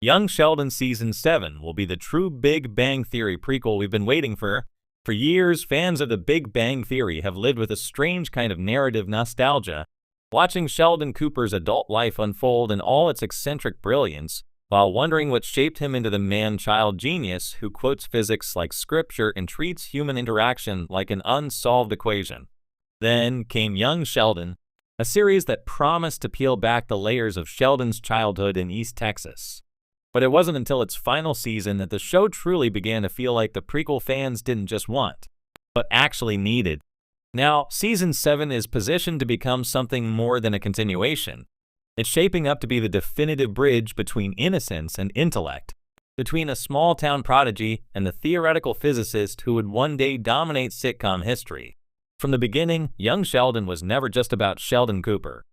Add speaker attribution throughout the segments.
Speaker 1: Young Sheldon Season 7 will be the true Big Bang Theory prequel we've been waiting for. For years, fans of the Big Bang Theory have lived with a strange kind of narrative nostalgia, watching Sheldon Cooper's adult life unfold in all its eccentric brilliance, while wondering what shaped him into the man-child genius who quotes physics like scripture and treats human interaction like an unsolved equation. Then came Young Sheldon, a series that promised to peel back the layers of Sheldon's childhood in East Texas. But it wasn't until its final season that the show truly began to feel like the prequel fans didn't just want, but actually needed. Now, Season 7 is positioned to become something more than a continuation. It's shaping up to be the definitive bridge between innocence and intellect, between a small-town prodigy and the theoretical physicist who would one day dominate sitcom history. From the beginning, Young Sheldon was never just about Sheldon Cooper.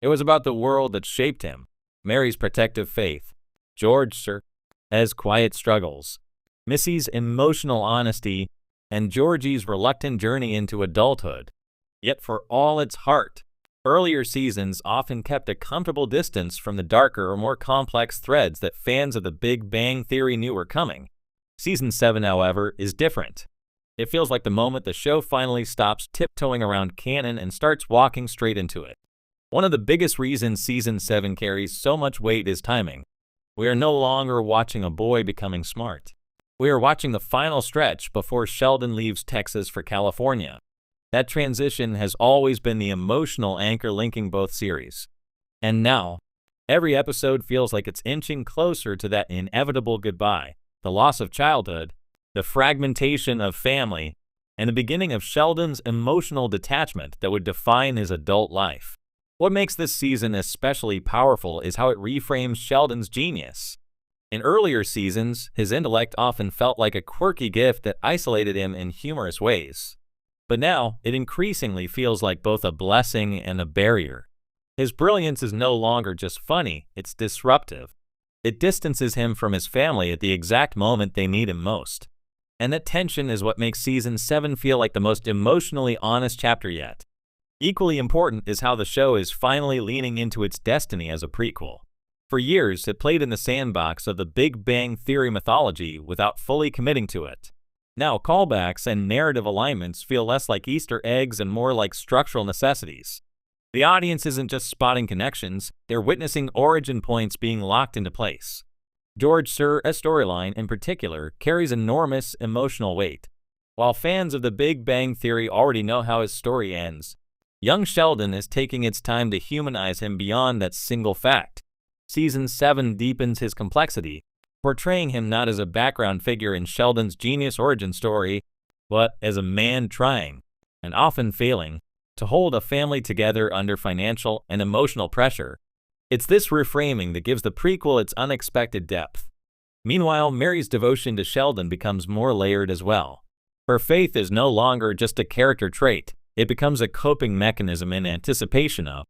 Speaker 1: It was about the world that shaped him, Mary's protective faith, George's quiet struggles, Missy's emotional honesty, and Georgie's reluctant journey into adulthood. Yet for all its heart, earlier seasons often kept a comfortable distance from the darker or more complex threads that fans of the Big Bang Theory knew were coming. Season 7, however, is different. It feels like the moment the show finally stops tiptoeing around canon and starts walking straight into it. One of the biggest reasons Season 7 carries so much weight is timing. We are no longer watching a boy becoming smart. We are watching the final stretch before Sheldon leaves Texas for California. That transition has always been the emotional anchor linking both series. And now, every episode feels like it's inching closer to that inevitable goodbye, the loss of childhood, the fragmentation of family, and the beginning of Sheldon's emotional detachment that would define his adult life. What makes this season especially powerful is how it reframes Sheldon's genius. In earlier seasons, his intellect often felt like a quirky gift that isolated him in humorous ways. But now, it increasingly feels like both a blessing and a barrier. His brilliance is no longer just funny, it's disruptive. It distances him from his family at the exact moment they need him most. And that tension is what makes Season 7 feel like the most emotionally honest chapter yet. Equally important is how the show is finally leaning into its destiny as a prequel. For years, it played in the sandbox of the Big Bang Theory mythology without fully committing to it. Now, callbacks and narrative alignments feel less like Easter eggs and more like structural necessities. The audience isn't just spotting connections, they're witnessing origin points being locked into place. George's storyline, in particular, carries enormous emotional weight. While fans of the Big Bang Theory already know how his story ends, Young Sheldon is taking its time to humanize him beyond that single fact. Season 7 deepens his complexity, portraying him not as a background figure in Sheldon's genius origin story, but as a man trying, and often failing, to hold a family together under financial and emotional pressure. It's this reframing that gives the prequel its unexpected depth. Meanwhile, Mary's devotion to Sheldon becomes more layered as well. Her faith is no longer just a character trait. It becomes a coping mechanism in anticipation of